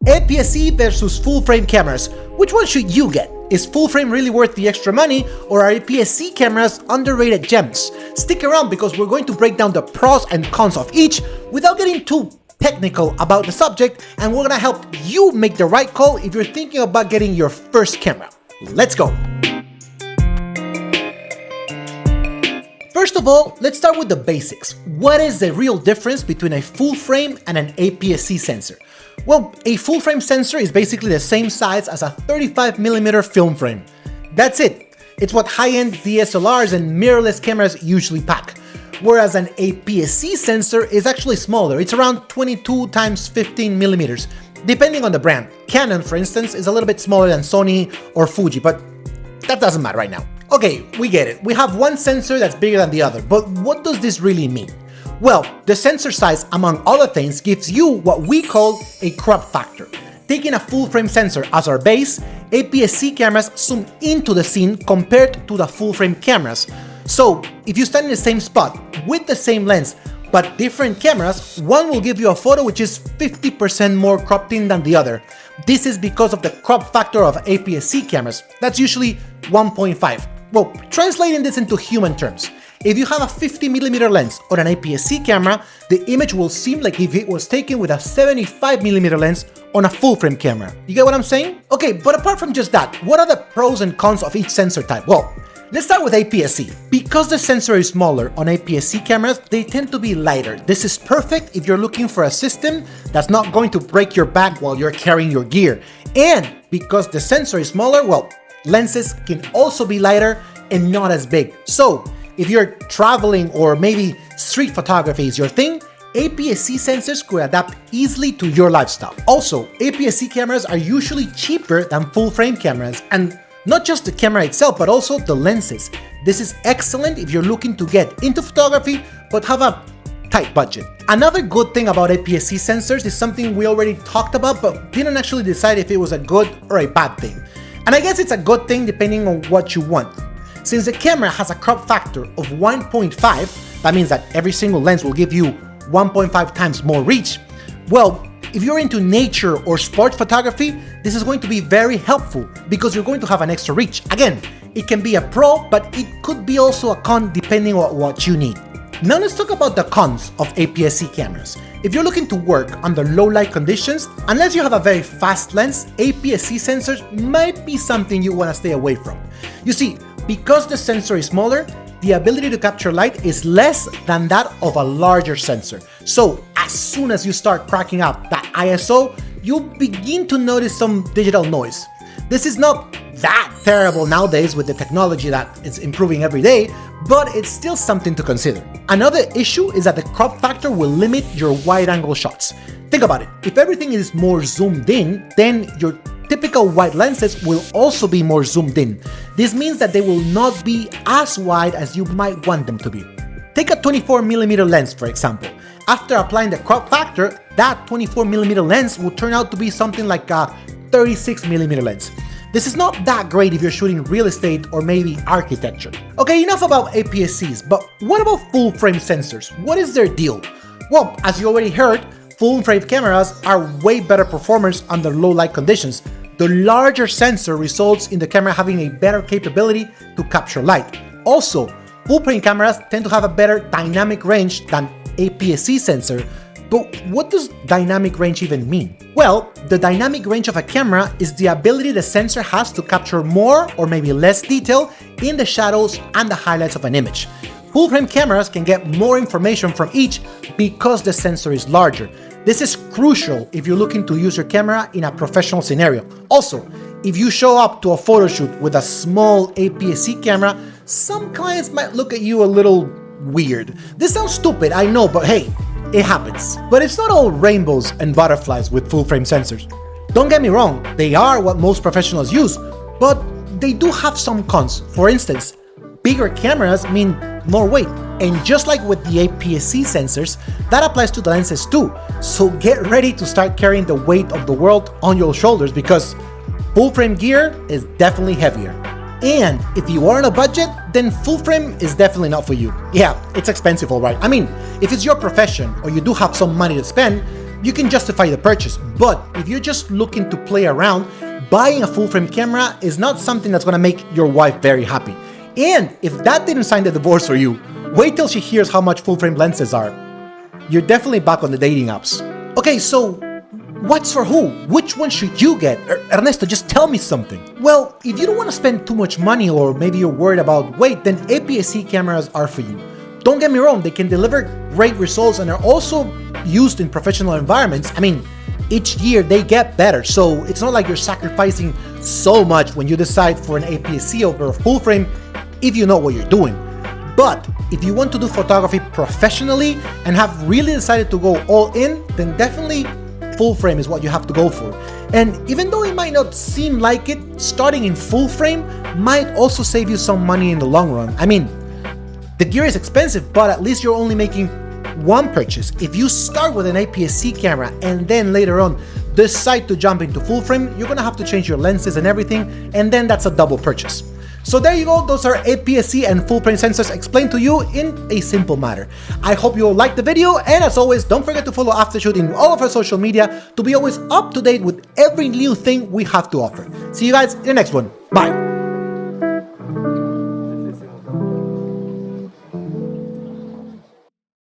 APS-C versus full frame cameras. Which one should you get? Is full frame really worth the extra money, or are APS-C cameras underrated gems? Stick around because we're going to break down the pros and cons of each without getting too technical about the subject, and we're gonna help you make the right call if you're thinking about getting your first camera. Let's go! First of all, let's start with the basics. What is the real difference between a full frame and an APS-C sensor? Well, a full frame sensor is basically the same size as a 35mm film frame. That's it. It's what high-end DSLRs and mirrorless cameras usually pack. Whereas an APS-C sensor is actually smaller. It's around 22 × 15mm, depending on the brand. Canon, for instance, is a little bit smaller than Sony or Fuji, but that doesn't matter right now. Okay, we get it. We have one sensor that's bigger than the other, but what does this really mean? Well, the sensor size, among other things, gives you what we call a crop factor. Taking a full-frame sensor as our base, APS-C cameras zoom into the scene compared to the full-frame cameras. So, if you stand in the same spot with the same lens, but different cameras, one will give you a photo which is 50% more cropped in than the other. This is because of the crop factor of APS-C cameras. That's usually 1.5. Well, translating this into human terms, if you have a 50mm lens on an APS-C camera, the image will seem like if it was taken with a 75mm lens on a full-frame camera. You get what I'm saying? Okay, but apart from just that, what are the pros and cons of each sensor type? Well, let's start with APS-C. Because the sensor is smaller on APS-C cameras, they tend to be lighter. This is perfect if you're looking for a system that's not going to break your back while you're carrying your gear. And because the sensor is smaller, well, lenses can also be lighter and not as big. So, if you're traveling or maybe street photography is your thing, APS-C sensors could adapt easily to your lifestyle. Also, APS-C cameras are usually cheaper than full-frame cameras, and not just the camera itself, but also the lenses. This is excellent if you're looking to get into photography but have a tight budget. Another good thing about APS-C sensors is something we already talked about but didn't actually decide if it was a good or a bad thing. And I guess it's a good thing depending on what you want. Since the camera has a crop factor of 1.5, that means that every single lens will give you 1.5 times more reach. Well, if you're into nature or sports photography, this is going to be very helpful because you're going to have an extra reach. Again, it can be a pro, but it could be also a con depending on what you need. Now let's talk about the cons of APS-C cameras. If you're looking to work under low light conditions, unless you have a very fast lens, APS-C sensors might be something you want to stay away from. You see, because the sensor is smaller, the ability to capture light is less than that of a larger sensor. So as soon as you start cracking up that ISO, you begin to notice some digital noise. This is not that terrible nowadays with the technology that is improving every day, but it's still something to consider. Another issue is that the crop factor will limit your wide-angle shots. Think about it. If everything is more zoomed in, then your typical wide lenses will also be more zoomed in. This means that they will not be as wide as you might want them to be. Take a 24mm lens, for example. After applying the crop factor, that 24mm lens will turn out to be something like a 36mm lens. This is not that great if you're shooting real estate or maybe architecture. Okay, enough about APS-Cs, but what about full-frame sensors? What is their deal? Well, as you already heard, full-frame cameras are way better performers under low light conditions. The larger sensor results in the camera having a better capability to capture light. Also, full-frame cameras tend to have a better dynamic range than APS-C sensor. But what does dynamic range even mean? Well, the dynamic range of a camera is the ability the sensor has to capture more or maybe less detail in the shadows and the highlights of an image. Full-frame cameras can get more information from each because the sensor is larger. This is crucial if you're looking to use your camera in a professional scenario. Also, if you show up to a photo shoot with a small APS-C camera, some clients might look at you a little weird. This sounds stupid, I know, but hey, it happens. But it's not all rainbows and butterflies with full-frame sensors. Don't get me wrong, they are what most professionals use, but they do have some cons. For instance, bigger cameras mean more weight. And just like with the APS-C sensors, that applies to the lenses too. So get ready to start carrying the weight of the world on your shoulders because full-frame gear is definitely heavier. And if you are on a budget, then full frame is definitely not for you. Yeah, it's expensive, alright. I mean, if it's your profession or you do have some money to spend, you can justify the purchase. But if you're just looking to play around, buying a full frame camera is not something that's gonna make your wife very happy. And if that didn't sign the divorce for you, wait till she hears how much full frame lenses are. You're definitely back on the dating apps. Okay, so what's for who? Which one should you get? Ernesto, just tell me something. Well, if you don't want to spend too much money, or maybe you're worried about weight, then APS-C cameras are for you. Don't get me wrong, they can deliver great results and are also used in professional environments. I mean, each year they get better, so it's not like you're sacrificing so much when you decide for an APS-C over a full frame if you know what you're doing. But if you want to do photography professionally and have really decided to go all in, then definitely full frame is what you have to go for. And even though it might not seem like it, starting in full frame might also save you some money in the long run. I mean, the gear is expensive, but at least you're only making one purchase. If you start with an APS-C camera and then later on decide to jump into full frame, you're gonna have to change your lenses and everything, and then that's a double purchase. So there you go, those are APS-C and full frame sensors explained to you in a simple manner. I hope you all liked the video, and as always, don't forget to follow Aftershoot in all of our social media to be always up to date with every new thing we have to offer. See you guys in the next one. Bye.